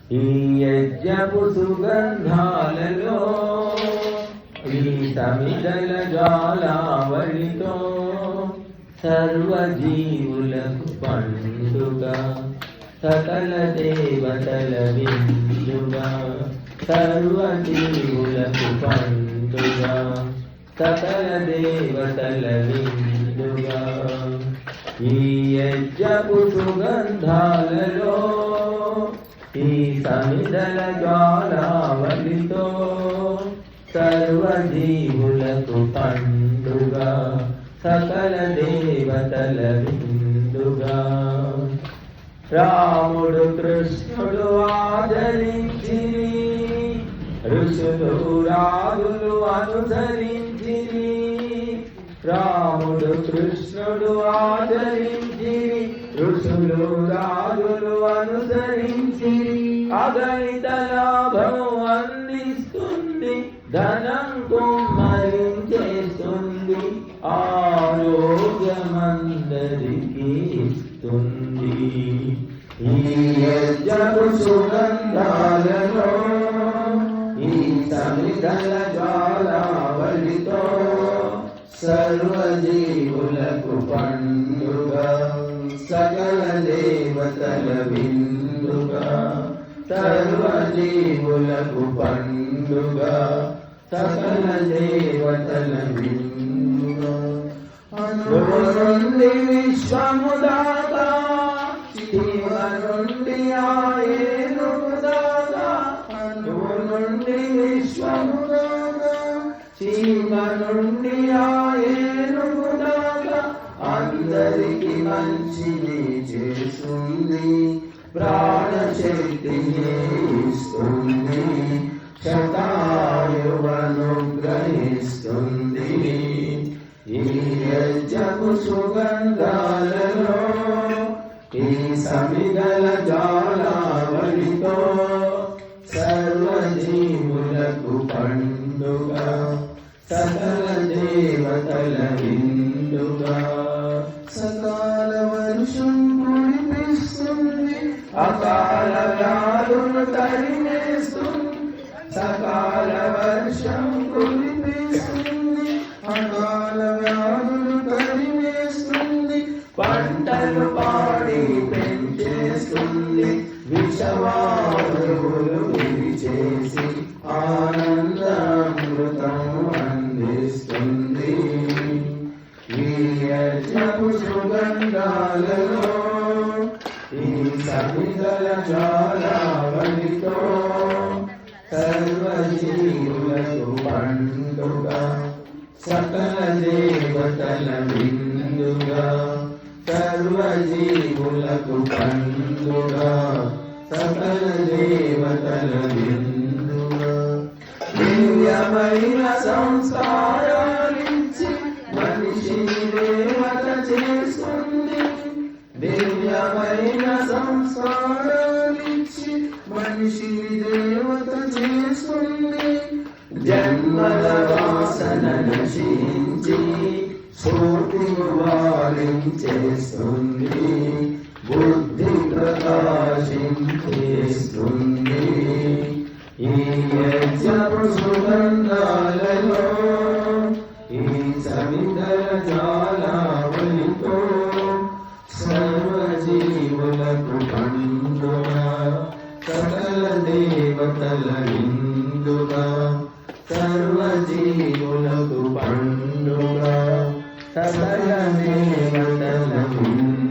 ఈ యజ్ఞపు సుగంధాలలో ఈ సమిదల జ్వాలావళితో సర్వజీవులకు పండుగ సకల దేవతల విందుగా సర్వజీవులకు పండుగ సకల దేవతల విందుగా ఈ యజ్ఞపు సుగంధాలలో ఈ సమిదల జ్వాలావళితో సర్వజీవులకు పండుగ సకల దేవతల విందుగా రాముడు కృష్ణుడు ఆదరించి ఋషులు రాజులు అనుసరించి రాముడు కృష్ణుడు ఆదరించి ఋషులు రాజులు అనుసరించి అగణిత లాభం అందిస్తుంది ధనం కుమ్మరించేస్తుంది ఆరోగ్యమందరికి ఇస్తుంది ఈ యజ్ఞపు సుగంధాలలో ఈ సమిదల జ్వాలావళితో సర్వజీవులకు పండుగ సకల దేవతల విందుగా సర్వజీవులకు పండుగ సకల దేవతల విందుగా అనువు నుండి విశ్వము దాకా శివ నుండి ఆయనువు దాకా అనువు నుండి విశ్వము దాకా శివ నుండి ఆయనువు దాకా అందరికి మంచిని చేస్తుంది ప్రాణశక్తిని ఇస్తుంది శతాయువనుగ్రహిస్తుంది ఈ యజ్ఞపు సుగంధాలలో ఈ సమిదల జ్వాలావళితో సర్వజీవులకు పండుగ సకల దేవతల విందుగా సకాల వర్షం కురిపిస్తుంది అకాల వ్యాధులు తరిమేస్తుంది సకాల వర్షం కురిపిస్తుంది అకాల వ్యాధులు తరిమేస్తుంది పంటలు పాడి పెంచేస్తుంది విషవాయువులు విరిచేసి ఆనందామృతం అందిస్తుంది ఈ యజ్ఞపు సుగంధాలలో ఈ సమిదల జ్వాలావళితో సర్వజీవులకు పండుగ సకల దేవతల విందుగా సర్వజీవులకు పండుగ సకల దేవతల విందుగా దివ్యమైన సంస్కారాలిచ్చి మనిషిని దేవత చేస్తుంది దివ్యమైన సంస్కారాలిచ్చి మనిషిని దేవత చేస్తుంది జన్మల వాసన నశించి స్ఫూర్తిని వారించేస్తుంది బుద్ధి ప్రకాశించేస్తుంది ఈ యజ్ఞపు సుగంధాలలో ఈ సమిదల జ్వాలావళితో సర్వజీవులకు పండుగ సకల దేవతల విందుగా సర్వజీవులకు పండుగ సకల దేవతల విందుగా